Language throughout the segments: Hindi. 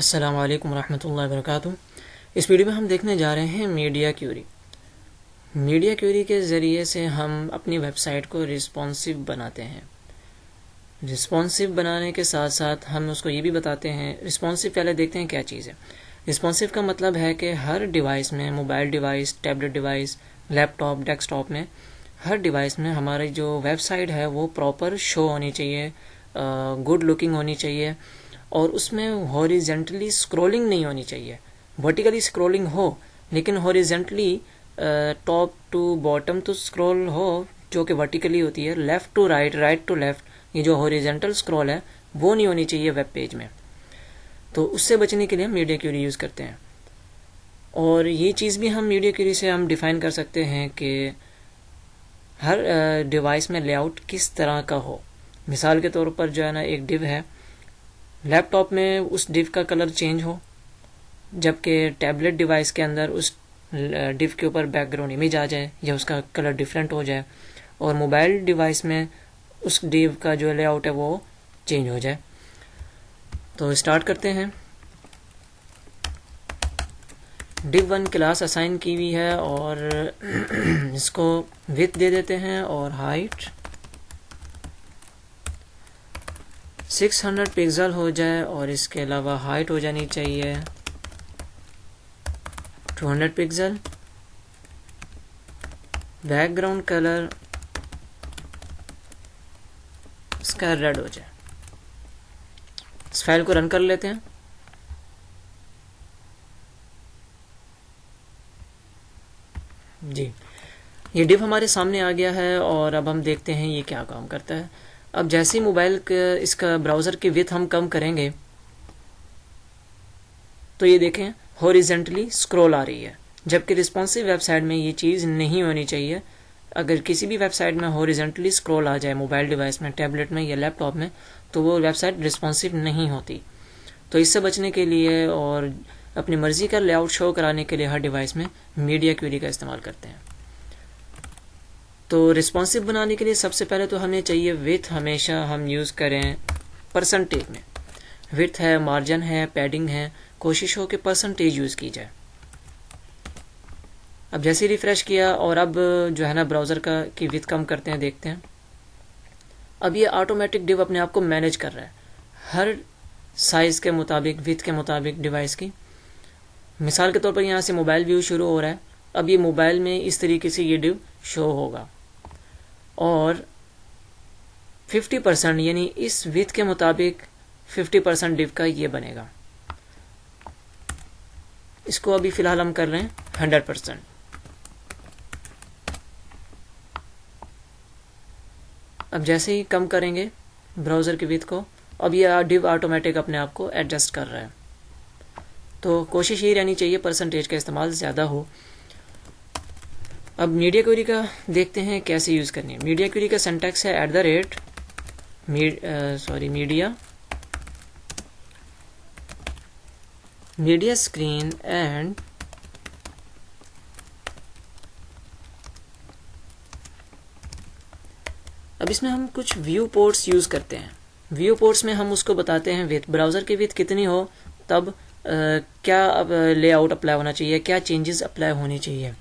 अस्सलाम वालेकुम रहमतुल्लाहि व बरकातुहू। इस वीडियो में हम देखने जा रहे हैं मीडिया क्यूरी। मीडिया क्यूरी के ज़रिए से हम अपनी वेबसाइट को रिस्पॉन्सिव बनाते हैं। रिस्पॉन्सिव बनाने के साथ साथ हम उसको ये भी बताते हैं, रिस्पॉन्सिव पहले देखते हैं क्या चीज़ है। रिस्पॉन्सिव का मतलब है कि हर डिवाइस में, mobile device, tablet device, laptop, desktop में, हर डिवाइस में हमारी जो वेबसाइट है वो प्रॉपर शो होनी चाहिए, गुड लुकिंग होनी चाहिए, और उसमें हॉरिजेंटली स्क्रॉलिंग नहीं होनी चाहिए। वर्टिकली स्क्रॉलिंग हो लेकिन हॉरिजेंटली टॉप टू बॉटम तो स्क्रॉल हो, जो कि वर्टिकली होती है, left to right, right to left, ये जो हॉरिजेंटल स्क्रॉल है वो नहीं होनी चाहिए वेब पेज में। तो उससे बचने के लिए हम मीडिया क्यूरी यूज़ करते हैं। और ये चीज़ भी हम मीडिया क्यूरी से हम डिफ़ाइन कर सकते हैं कि हर डिवाइस में लेआउट किस तरह का हो। मिसाल के तौर पर जो है ना, एक डिव है, लैपटॉप में उस डिव का कलर चेंज हो, जबकि टैबलेट डिवाइस के अंदर उस डिव के ऊपर बैकग्राउंड इमेज आ जाए या उसका कलर डिफरेंट हो जाए, और मोबाइल डिवाइस में उस डिव का जो लेआउट है वो चेंज हो जाए। तो स्टार्ट करते हैं। div 1 क्लास असाइन की हुई है और इसको विड्थ दे देते हैं और हाइट 600 पिक्सल हो जाए, और इसके अलावा हाइट हो जानी चाहिए 200 पिक्सल। बैकग्राउंड कलर इसका रेड हो जाए। इस फाइल को रन कर लेते हैं। जी, ये डिव हमारे सामने आ गया है और अब हम देखते हैं ये क्या काम करता है। अब जैसे ही मोबाइल के इसका ब्राउज़र की विड्थ हम कम करेंगे तो ये देखें हॉरिजेंटली स्क्रॉल आ रही है, जबकि रिस्पॉन्सिव वेबसाइट में ये चीज़ नहीं होनी चाहिए। अगर किसी भी वेबसाइट में हॉरिजेंटली स्क्रॉल आ जाए, मोबाइल डिवाइस में, टैबलेट में या लैपटॉप में, तो वो वेबसाइट रिस्पॉन्सिव नहीं होती। तो इससे बचने के लिए और अपनी मर्ज़ी का लेआउट शो कराने के लिए हर डिवाइस में मीडिया क्यूरी का इस्तेमाल करते हैं। तो रिस्पॉन्सिव बनाने के लिए सबसे पहले तो हमें चाहिए विड्थ। हमेशा हम यूज़ करें परसेंटेज में। विड्थ है, मार्जिन है, पैडिंग है, कोशिश हो कि परसेंटेज यूज़ की जाए। अब जैसे ही रिफ़्रेश किया और अब जो है ना ब्राउज़र की विड्थ कम करते हैं, देखते हैं अब ये ऑटोमेटिक डिव अपने आप को मैनेज कर रहा है हर साइज़ के मुताबिक, विड्थ के मुताबिक डिवाइस की। मिसाल के तौर पर यहाँ से मोबाइल व्यू शुरू हो रहा है। अब ये मोबाइल में इस तरीके से ये डिव शो होगा, और 50% यानी इस विड्थ के मुताबिक 50% डिव का ये बनेगा। इसको अभी फ़िलहाल हम कर रहे हैं 100%। अब जैसे ही कम करेंगे ब्राउज़र की विड्थ को, अब ये डिव ऑटोमेटिक अपने आप को एडजस्ट कर रहा है। तो कोशिश यही रहनी चाहिए परसेंटेज का इस्तेमाल ज़्यादा हो। अब मीडिया क्वेरी का देखते हैं कैसे यूज़ करनी है। मीडिया क्वेरी का सिंटैक्स है मीडिया स्क्रीन एंड अब इसमें हम कुछ व्यू पोर्ट्स यूज़ करते हैं। व्यू पोर्ट्स में हम उसको बताते हैं विड्थ, ब्राउज़र की विड्थ कितनी हो तब क्या अब लेआउट अप्लाई होना चाहिए, क्या चेंजेस अप्लाई होनी चाहिए।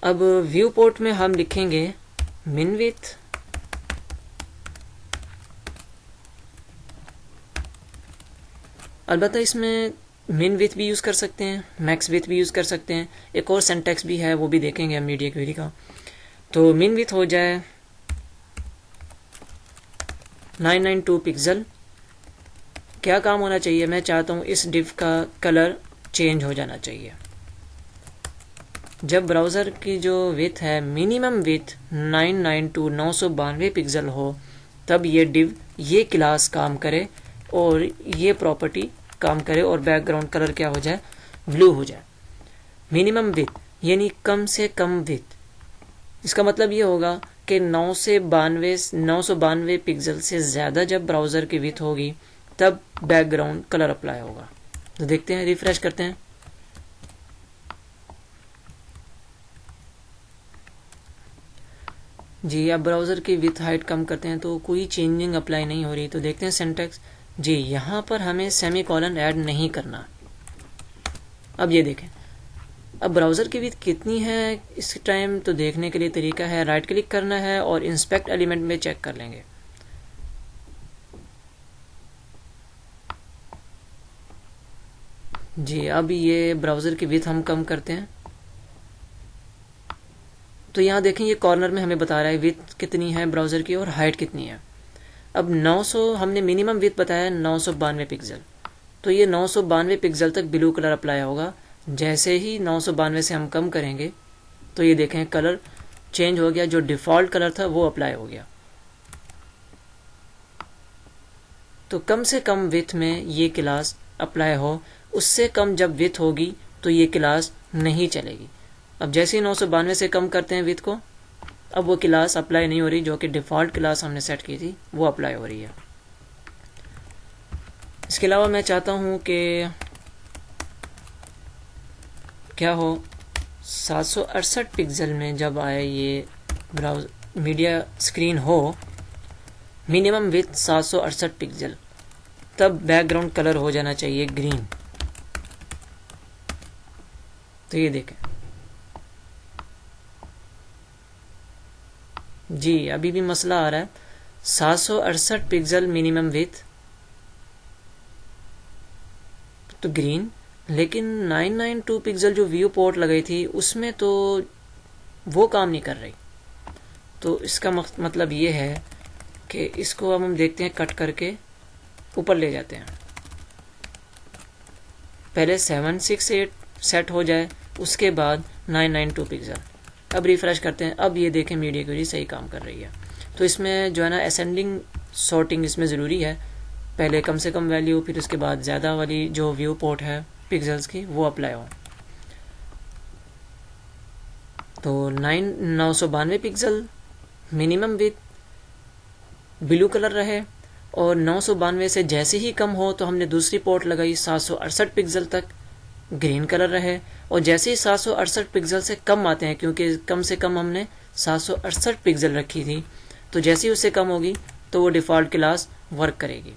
अब व्यू पोर्ट में हम लिखेंगे मिन विड्थ, अलबत्ता इसमें मिन विड्थ भी यूज़ कर सकते हैं, मैक्स विड्थ भी यूज़ कर सकते हैं। एक और सिंटैक्स भी है, वो भी देखेंगे हम मीडिया क्वेरी का। तो मिन विड्थ हो जाए 992 पिक्सल। क्या काम होना चाहिए, मैं चाहता हूँ इस डिव का कलर चेंज हो जाना चाहिए। जब ब्राउज़र की जो विड्थ है, मिनिमम विड्थ 992 पिक्सल हो, तब ये डिव, ये क्लास काम करे और ये प्रॉपर्टी काम करे और बैकग्राउंड कलर क्या हो जाए, ब्लू हो जाए। मिनिमम विड्थ यानी कम से कम विड्थ। इसका मतलब ये होगा कि 992 पिक्सल से ज़्यादा जब ब्राउज़र की विड्थ होगी तब बैकग्राउंड कलर अप्लाई होगा। तो देखते हैं, रिफ्रेश करते हैं। जी, अब ब्राउज़र की विड्थ हाइट कम करते हैं तो कोई चेंजिंग अप्लाई नहीं हो रही। तो देखते हैं सिंटैक्स जी, यहाँ पर हमें सेमीकोलन ऐड नहीं करना। अब ये देखें, अब ब्राउज़र की विड्थ कितनी है इस टाइम, तो देखने के लिए तरीका है राइट क्लिक करना है और इंस्पेक्ट एलिमेंट में चेक कर लेंगे। जी, अब ये ब्राउज़र की विड्थ हम कम करते हैं, तो यहाँ देखें ये कॉर्नर में हमें बता रहा है विड्थ कितनी है ब्राउज़र की और हाइट कितनी है। अब 900 हमने मिनिमम विड्थ बताया 992 पिक्सल, तो ये 992 पिक्सल तक ब्लू कलर अप्लाई होगा। जैसे ही 992 से हम कम करेंगे तो ये देखें कलर चेंज हो गया, जो डिफ़ॉल्ट कलर था वो अप्लाई हो गया। तो कम से कम विड्थ में ये क्लास अप्लाई हो, उससे कम जब विड्थ होगी तो ये क्लास नहीं चलेगी। अब जैसे ही 992 से कम करते हैं विड्थ को, अब वो क्लास अप्लाई नहीं हो रही, जो कि डिफ़ॉल्ट क्लास हमने सेट की थी वो अप्लाई हो रही है। इसके अलावा मैं चाहता हूँ कि क्या हो 768 पिक्सल में जब आए ये ब्राउज मीडिया स्क्रीन हो, मिनिमम विड्थ 768 पिक्सल, तब बैकग्राउंड कलर हो जाना चाहिए ग्रीन। तो ये देखें जी, अभी भी मसला आ रहा है। 768 पिक्सल मिनिमम विड्थ तो ग्रीन, लेकिन 992 पिक्सल जो व्यू पोर्ट लगाई थी उसमें तो वो काम नहीं कर रही। तो इसका मतलब ये है कि इसको अब हम देखते हैं कट करके ऊपर ले जाते हैं। पहले 768 सेट हो जाए, उसके बाद 992 पिक्सल। अब रिफ्रेश करते हैं, अब ये देखें मीडिया क्यूरी सही काम कर रही है। तो इसमें जो है ना असेंडिंग सॉर्टिंग इसमें ज़रूरी है, पहले कम से कम वैल्यू, फिर उसके बाद ज़्यादा वाली जो व्यू पोर्ट है पिक्सल्स की वो अप्लाई हो। तो 992 pixel minimum width blue colour रहे, और 992 से जैसे ही कम हो तो हमने दूसरी पोर्ट लगाई 768 पिक्सल तक, ग्रीन कलर रहे। और जैसे ही 768 पिक्सल से कम आते हैं, क्योंकि कम से कम हमने 768 पिक्सल रखी थी, तो जैसे ही उससे कम होगी तो वो डिफ़ॉल्ट क्लास वर्क करेगी।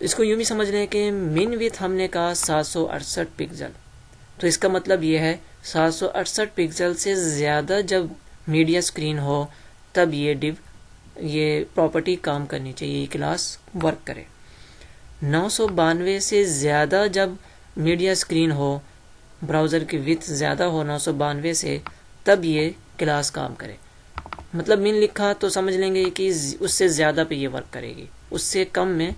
इसको यूँ भी समझ लें कि मिन विड्थ हमने कहा 768 पिक्सल, तो इसका मतलब ये है 768 पिक्सल से ज़्यादा जब मीडिया स्क्रीन हो तब ये प्रॉपर्टी काम करनी चाहिए, ये क्लास वर्क करे। 992 से ज़्यादा जब मीडिया स्क्रीन हो, ब्राउज़र की विड्थ ज़्यादा हो 992 से, तब ये क्लास काम करे। मतलब मिन लिखा तो समझ लेंगे कि उससे ज़्यादा पे ये वर्क करेगी, उससे कम में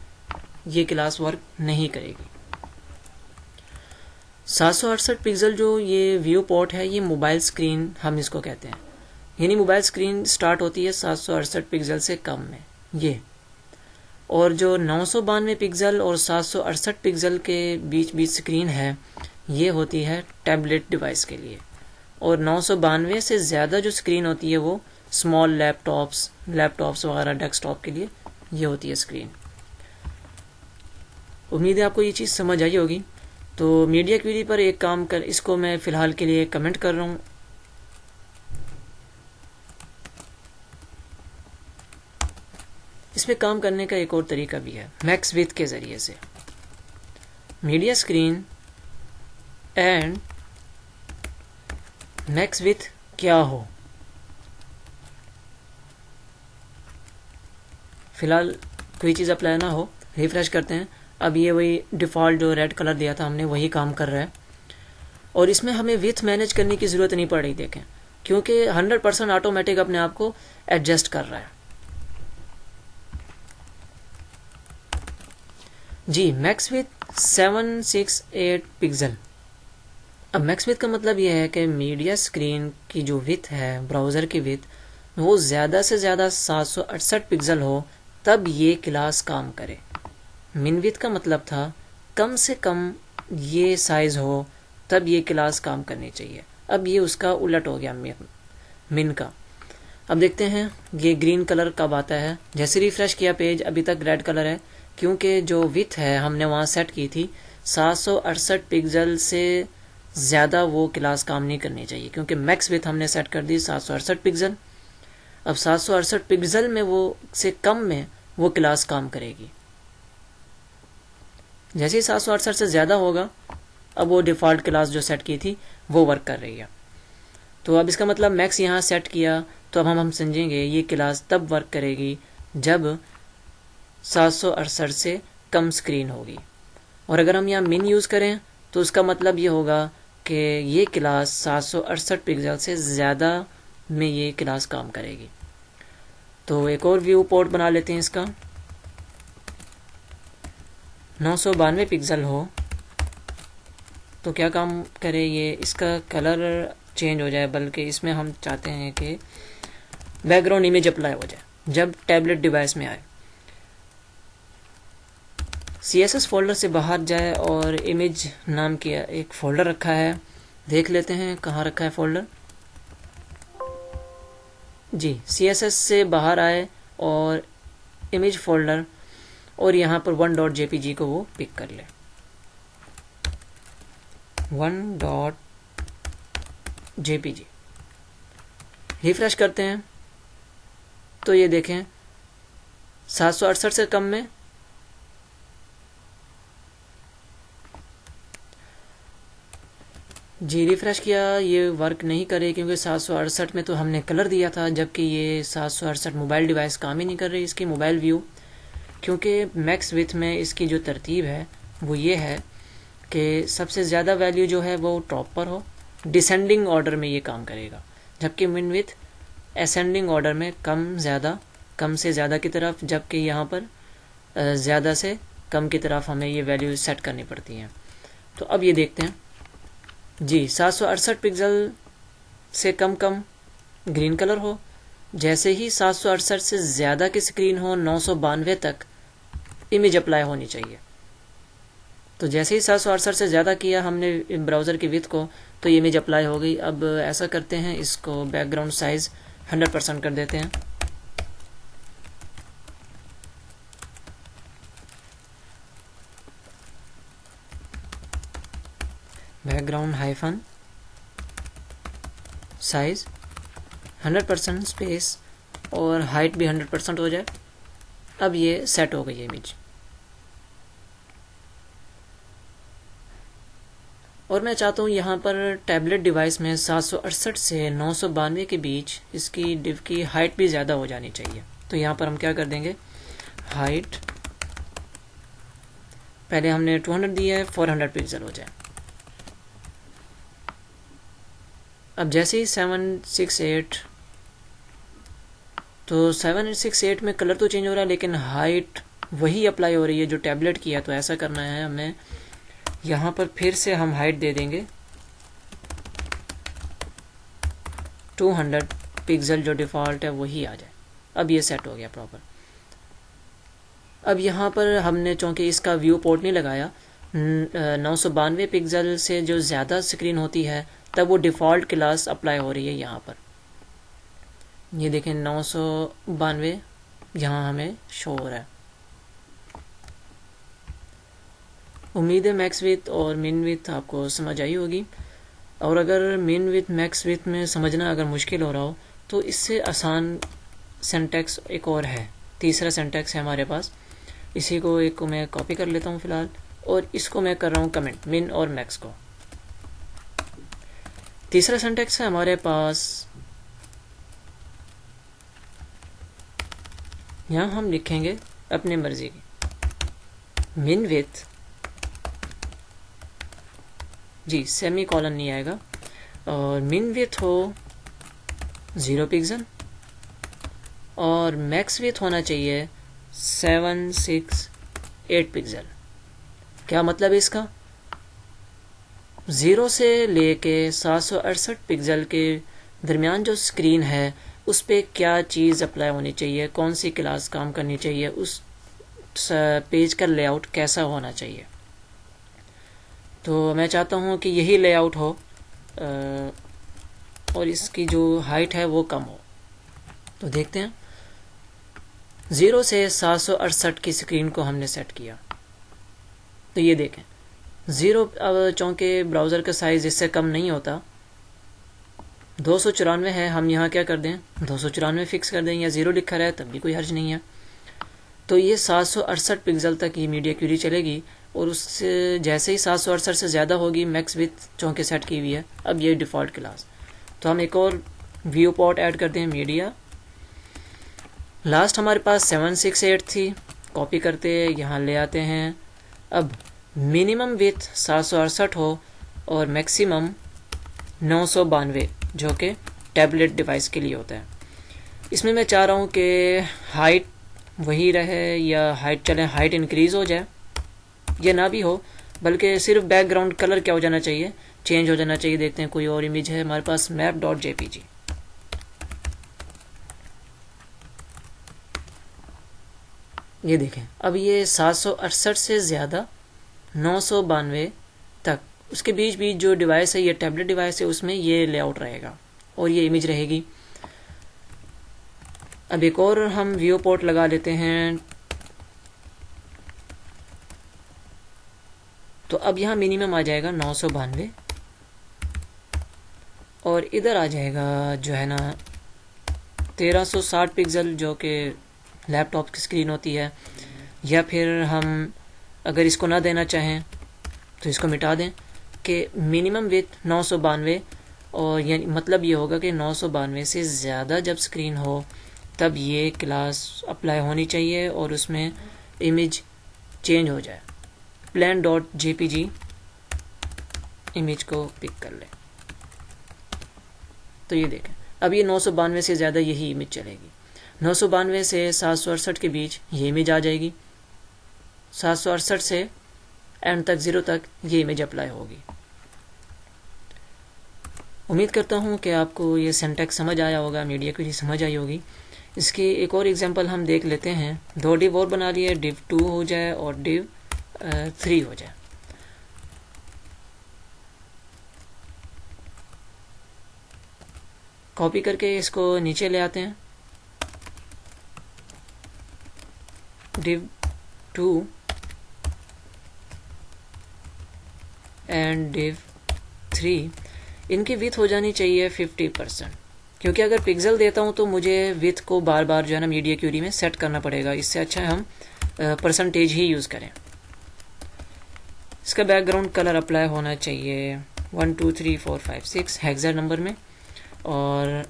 ये क्लास वर्क नहीं करेगी। 768 पिक्सल जो ये व्यू पोर्ट है, ये मोबाइल स्क्रीन हम इसको कहते हैं, यानी मोबाइल स्क्रीन स्टार्ट होती है 768 पिक्सल से कम में ये। और जो 992 पिक्सल और 768 पिक्सल के बीच स्क्रीन है, ये होती है टैबलेट डिवाइस के लिए। और 992 से ज़्यादा जो स्क्रीन होती है वो स्मॉल लैपटॉप्स वगैरह डेस्कटॉप के लिए ये होती है स्क्रीन। उम्मीद है आपको ये चीज़ समझ आई होगी। तो मीडिया क्वेरी पर एक काम कर, इसको मैं फ़िलहाल के लिए कमेंट कर रहा हूँ। इसमें काम करने का एक और तरीका भी है, मैक्स विड्थ के ज़रिए से। Media screen and max width क्या हो, फ़िलहाल कोई चीज़ अप्लाई ना हो, रिफ्रेश करते हैं। अब ये वही डिफ़ॉल्ट जो रेड कलर दिया था हमने वही काम कर रहा है, और इसमें हमें विड्थ मैनेज करने की ज़रूरत नहीं पड़ रही, देखें, क्योंकि 100% ऑटोमेटिक अपने आप को एडजस्ट कर रहा है। जी, मैक्स विड्थ 768 पिक्सल। अब मैक्स विड्थ का मतलब यह है कि मीडिया स्क्रीन की जो विड्थ है, ब्राउज़र की विड्थ, वो ज़्यादा से ज़्यादा 768 पिक्सल हो तब ये क्लास काम करे। मिन विड्थ का मतलब था कम से कम ये साइज़ हो तब ये क्लास काम करनी चाहिए। अब ये उसका उलट हो गया मिन का। अब देखते हैं ये ग्रीन कलर कब आता है। जैसे रिफ्रेश किया पेज, अभी तक रेड कलर है, क्योंकि जो विड्थ है हमने वहाँ सेट की थी 768 पिक्सल से ज़्यादा वो क्लास काम नहीं करनी चाहिए, क्योंकि मैक्स विड्थ हमने सेट कर दी 768 पिक्सल। अब 768 पिक्सल में वो से कम में वो क्लास काम करेगी। जैसे ही 768 से ज़्यादा होगा, अब वो डिफ़ॉल्ट क्लास जो सेट की थी वो वर्क कर रही है। तो अब इसका मतलब मैक्स यहाँ सेट किया, तो अब हम समझेंगे ये क्लास तब वर्क करेगी जब 768 से कम स्क्रीन होगी। और अगर हम यहाँ मिन यूज़ करें तो उसका मतलब ये होगा कि ये क्लास 768 पिक्सल से ज़्यादा में ये क्लास काम करेगी। तो एक और व्यू पोर्ट बना लेते हैं इसका। 992 पिक्सल हो तो क्या काम करे ये, इसका कलर चेंज हो जाए, बल्कि इसमें हम चाहते हैं कि बैकग्राउंड इमेज अप्लाई हो जाए जब टैबलेट डिवाइस में आए। CSS फोल्डर से बाहर जाए और इमेज नाम की एक फ़ोल्डर रखा है, देख लेते हैं कहाँ रखा है फ़ोल्डर। जी, CSS से बाहर आए और इमेज फ़ोल्डर, और यहाँ पर 1.jpg को वो पिक कर ले। 1.jpg रिफ्रेश करते हैं तो ये देखें 768 से कम में जी रिफ्रेश किया, ये वर्क नहीं करे क्योंकि 768 में तो हमने कलर दिया था, जबकि ये 768 मोबाइल डिवाइस काम ही नहीं कर रही इसकी मोबाइल व्यू। क्योंकि मैक्स विथ में इसकी जो तरतीब है वो ये है कि सबसे ज़्यादा वैल्यू जो है वो टॉप पर हो, डिसेंडिंग ऑर्डर में ये काम करेगा, जबकि मिन विथ असेंडिंग ऑर्डर में कम ज़्यादा, कम से ज़्यादा की तरफ, जबकि यहाँ पर ज़्यादा से कम की तरफ हमें ये वैल्यू सेट करनी पड़ती हैं। तो अब ये देखते हैं जी, 768 पिक्सल से कम ग्रीन कलर हो, जैसे ही 768 से ज़्यादा की स्क्रीन हो 992 तक इमेज अप्लाई होनी चाहिए। तो जैसे ही 768 से ज़्यादा किया हमने ब्राउज़र की विड्थ को, तो ये इमेज अप्लाई हो गई। अब ऐसा करते हैं, इसको बैकग्राउंड साइज़ 100% कर देते हैं। बैकग्राउंड हाइफन साइज 100% स्पेस और हाइट भी 100% हो जाए। अब ये सेट हो गई है इमेज। और मैं चाहता हूँ यहाँ पर टैबलेट डिवाइस में 768 से 992 के बीच इसकी डिव की हाइट भी ज़्यादा हो जानी चाहिए। तो यहाँ पर हम क्या कर देंगे, हाइट पहले हमने 200 दिया है, 400 पिक्सल हो जाए। अब जैसे ही 768, तो 768 में कलर तो चेंज हो रहा है लेकिन हाइट वही अप्लाई हो रही है जो टैबलेट की है। तो ऐसा करना है हमें, यहाँ पर फिर से हम हाइट दे देंगे 200 पिक्सल, जो डिफ़ॉल्ट है वही आ जाए। अब ये सेट हो गया प्रॉपर। अब यहाँ पर हमने चूँकि इसका व्यू पोर्ट नहीं लगाया, 992 पिक्सल से जो ज़्यादा स्क्रीन होती है तब वो डिफ़ॉल्ट क्लास अप्लाई हो रही है यहाँ पर। ये देखें 992 यहाँ हमें शो हो रहा है। उम्मीद है मैक्स विथ और मिन विथ आपको समझ आई होगी। और अगर मिन विथ मैक्स विथ में समझना अगर मुश्किल हो रहा हो तो इससे आसान सिंटैक्स एक और है, तीसरा सिंटैक्स है हमारे पास। इसी को एक को मैं कॉपी कर लेता हूँ फ़िलहाल, और इसको मैं कर रहा हूँ कमेंट मिन और मैक्स को। तीसरा सिंटैक्स है हमारे पास, यहाँ हम लिखेंगे अपनी मर्जी की मिन विथ, जी सेमी कॉलन नहीं आएगा, और मिन विथ हो 0 पिक्सल और मैक्स विथ होना चाहिए 768 पिक्सल। क्या मतलब है इसका, 0 से लेके 768 पिक्सल के दरमियान जो स्क्रीन है उस पर क्या चीज़ अप्लाई होनी चाहिए, कौन सी क्लास काम करनी चाहिए, उस पेज का लेआउट कैसा होना चाहिए। तो मैं चाहता हूँ कि यही लेआउट हो और इसकी जो हाइट है वो कम हो। तो देखते हैं, 0 से 768 की स्क्रीन को हमने सेट किया। तो ये देखें 0, अब चूँकि ब्राउज़र का साइज़ इससे कम नहीं होता, 294 है, हम यहाँ क्या कर दें 294 फिक्स कर दें, या 0 लिखा रहे तब भी कोई हर्ज नहीं है। तो ये 768 पिक्सल तक ये मीडिया क्यूरी चलेगी और उससे जैसे ही 768 से ज़्यादा होगी मैक्स विथ चूँकि सेट की हुई है, अब ये डिफ़ॉल्ट क्लास। तो हम एक और व्यू पोर्ट ऐड करते हैं, मीडिया। लास्ट हमारे पास 768 थी, कॉपी करते यहाँ ले आते हैं। अब मिनिमम विथ 768 हो और मैक्सिमम 992, जो कि टैबलेट डिवाइस के लिए होता है। इसमें मैं चाह रहा हूँ कि हाइट वही रहे या हाइट चले, हाइट इंक्रीज़ हो जाए या ना भी हो, बल्कि सिर्फ बैकग्राउंड कलर क्या हो जाना चाहिए, चेंज हो जाना चाहिए। देखते हैं कोई और इमेज है हमारे पास, map.jpg। ये देखें, अब ये 768 से ज़्यादा 992 तक, उसके बीच बीच जो डिवाइस है, ये टैबलेट डिवाइस है, उसमें ये लेआउट रहेगा और ये इमेज रहेगी। अब एक और हम व्यू पोर्ट लगा लेते हैं। तो अब यहाँ मिनिमम आ जाएगा 992 और इधर आ जाएगा जो है ना 1360 पिक्सल, जो कि लैपटॉप की स्क्रीन होती है। या फिर हम अगर इसको ना देना चाहें तो इसको मिटा दें कि मिनिमम विथ 992, और यानी मतलब ये होगा कि 992 से ज़्यादा जब स्क्रीन हो तब ये क्लास अप्लाई होनी चाहिए और उसमें इमेज चेंज हो जाए। plan.jpg इमेज को पिक कर लें। तो ये देखें, अब ये 992 से ज़्यादा यही इमेज चलेगी। 992 से 768 के बीच ये इमेज आ जाएगी, 768 से एंड तक 0 तक ये इमेज अप्लाई होगी। उम्मीद करता हूँ कि आपको ये सिंटैक्स समझ आया होगा, मीडिया क्वेरी समझ आई होगी। इसकी एक और एग्जांपल हम देख लेते हैं। 2 डिव और बना लिए, div 2 हो जाए और div 3 हो जाए। कॉपी करके इसको नीचे ले आते हैं। div 2 एंड div 3, इनकी विथ हो जानी चाहिए 50%, क्योंकि अगर पिक्सल देता हूँ तो मुझे विथ को बार बार जो है ना मीडिया क्यूरी में सेट करना पड़ेगा। इससे अच्छा है हम परसेंटेज ही यूज़ करें। इसका बैकग्राउंड कलर अप्लाई होना चाहिए 1 2 3 4 5 6 हेक्सा नंबर में, और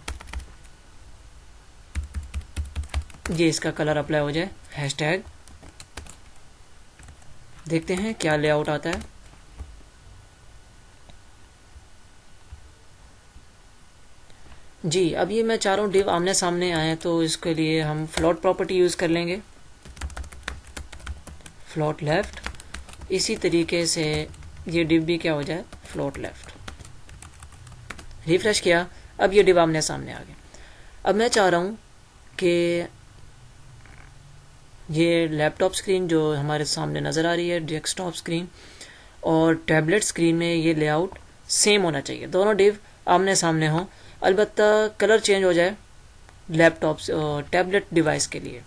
ये इसका कलर अप्लाई हो जाए हैशटैग। देखते हैं क्या लेआउट आता है। जी, अब ये मैं चाह रहा हूँ डिव आमने सामने आए, तो इसके लिए हम फ्लोट प्रॉपर्टी यूज़ कर लेंगे, फ्लोट लेफ्ट। इसी तरीके से ये डिव भी क्या हो जाए, फ्लोट लेफ्ट। रिफ्रेश किया, अब ये डिव आमने सामने आ गया। अब मैं चाह रहा हूँ कि ये लैपटॉप स्क्रीन जो हमारे सामने नज़र आ रही है, डेस्कटॉप स्क्रीन और टैबलेट स्क्रीन में ये लेआउट सेम होना चाहिए, दोनों डिव आमने सामने हों। अलबत्ता कलर चेंज हो जाए लैपटॉप टैबलेट डिवाइस के लिए।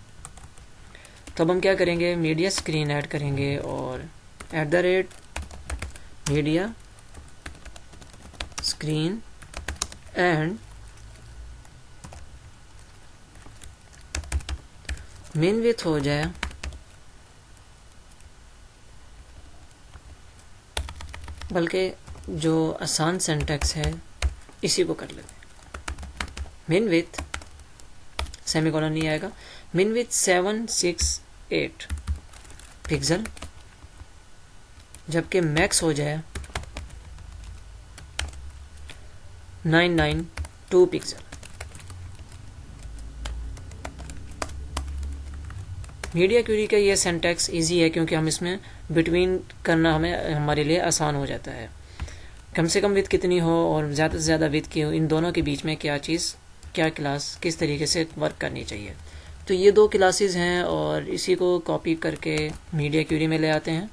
तो अब हम क्या करेंगे, मीडिया स्क्रीन ऐड करेंगे और @media screen and main with हो जाए बल्कि जो आसान सिंटैक्स है इसी को कर लेते हैं। मिन विथ सेमीकोलन नहीं आएगा, मिन विथ 768 पिक्सल, जबकि मैक्स हो जाए 992 पिक्सल। मीडिया क्वेरी का ये सिंटैक्स इजी है क्योंकि हम इसमें बिटवीन करना हमारे लिए आसान हो जाता है। कम से कम विथ कितनी हो और ज़्यादा से ज़्यादा विथ की हो, इन दोनों के बीच में क्या चीज़, क्या क्लास किस तरीके से वर्क करनी चाहिए। तो ये 2 क्लासेस हैं और इसी को कॉपी करके मीडिया क्वेरी में ले आते हैं।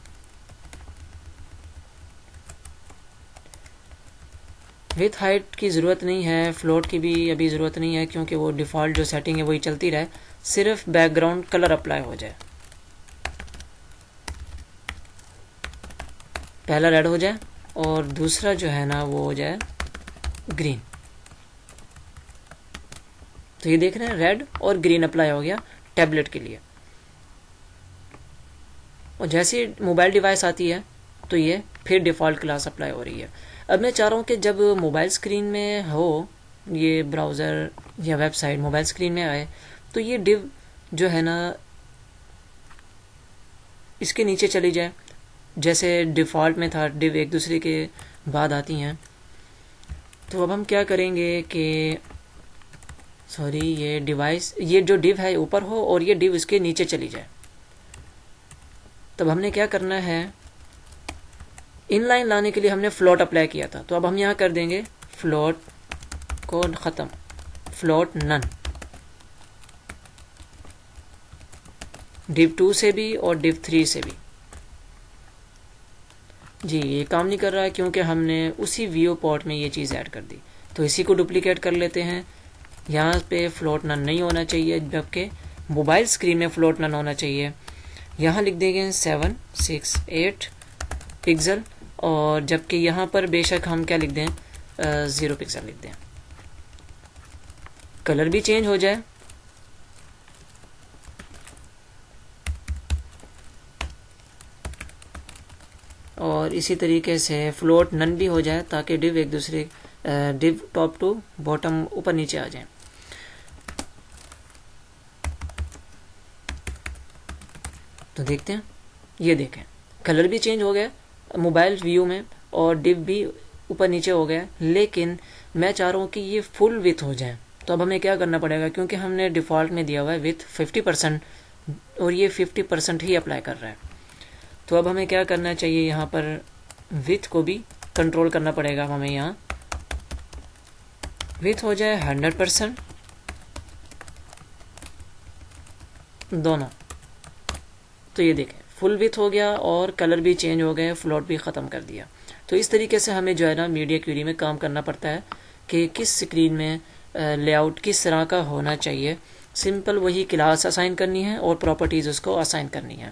विथ हाइट की ज़रूरत नहीं है, फ्लोट की भी अभी ज़रूरत नहीं है, क्योंकि वो डिफ़ॉल्ट जो सेटिंग है वही चलती रहे, सिर्फ बैकग्राउंड कलर अप्लाई हो जाए। पहला रेड हो जाए और दूसरा जो है ना वो हो जाए ग्रीन। तो ये देख रहे हैं रेड और ग्रीन अप्लाई हो गया टैबलेट के लिए। और जैसे ही मोबाइल डिवाइस आती है तो ये फिर डिफ़ॉल्ट क्लास अप्लाई हो रही है। अब मैं चाह रहा हूँ कि जब मोबाइल स्क्रीन में हो, ये ब्राउज़र या वेबसाइट मोबाइल स्क्रीन में आए, तो ये डिव जो है ना इसके नीचे चली जाए। जैसे डिफ़ॉल्ट में था डिव एक दूसरे के बाद आती हैं। तो अब हम क्या करेंगे कि सॉरी, ये डिवाइस, ये जो डिव है ऊपर हो और ये डिव इसके नीचे चली जाए। तब हमने क्या करना है, इनलाइन लाने के लिए हमने फ्लोट अप्लाई किया था, तो अब हम यहाँ कर देंगे फ्लोट को ख़त्म, फ्लोट नन, div 2 से भी और div 3 से भी। जी ये काम नहीं कर रहा है क्योंकि हमने उसी व्यू पोर्ट में ये चीज़ ऐड कर दी। तो इसी को डुप्लीकेट कर लेते हैं। यहाँ पे फ्लोट नन नहीं होना चाहिए, जबकि मोबाइल स्क्रीन में फ्लोट नन होना चाहिए। यहाँ लिख देंगे 768 पिक्सल, और जबकि यहाँ पर बेशक हम क्या लिख दें 0 पिक्सल लिख दें। कलर भी चेंज हो जाए, और इसी तरीके से फ्लोट नन भी हो जाए ताकि डिव एक दूसरे डिव टॉप टू बॉटम ऊपर नीचे आ जाए। तो देखते हैं, ये देखें कलर भी चेंज हो गया मोबाइल व्यू में और डिव भी ऊपर नीचे हो गया, लेकिन मैं चाह रहा हूँ कि ये फुल विथ हो जाए। तो अब हमें क्या करना पड़ेगा, क्योंकि हमने डिफ़ॉल्ट में दिया हुआ है विथ 50% और ये 50% ही अप्लाई कर रहा है। तो अब हमें क्या करना चाहिए, यहाँ पर विथ को भी कंट्रोल करना पड़ेगा। हमें यहाँ विथ हो जाए 100% दोनों। तो ये देखें फुल विथ हो गया और कलर भी चेंज हो गए, फ्लोट भी ख़त्म कर दिया। तो इस तरीके से हमें जो है ना मीडिया क्वेरी में काम करना पड़ता है कि किस स्क्रीन में लेआउट किस तरह का होना चाहिए। सिंपल वही क्लास असाइन करनी है और प्रॉपर्टीज़ उसको असाइन करनी है।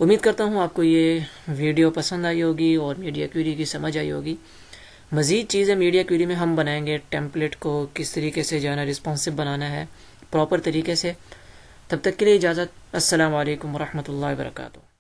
उम्मीद करता हूँ आपको ये वीडियो पसंद आई होगी और मीडिया क्वेरी की समझ आई होगी। मज़ीद चीज़ें मीडिया क्वेरी में हम बनाएंगे, टेम्पलेट को किस तरीके से जो है ना रिस्पॉन्सिव बनाना है प्रॉपर तरीके से। तब तक के लिए इजाज़त। अस्सलाम वालेकुम रहमतुल्लाहि व बरकातुहू।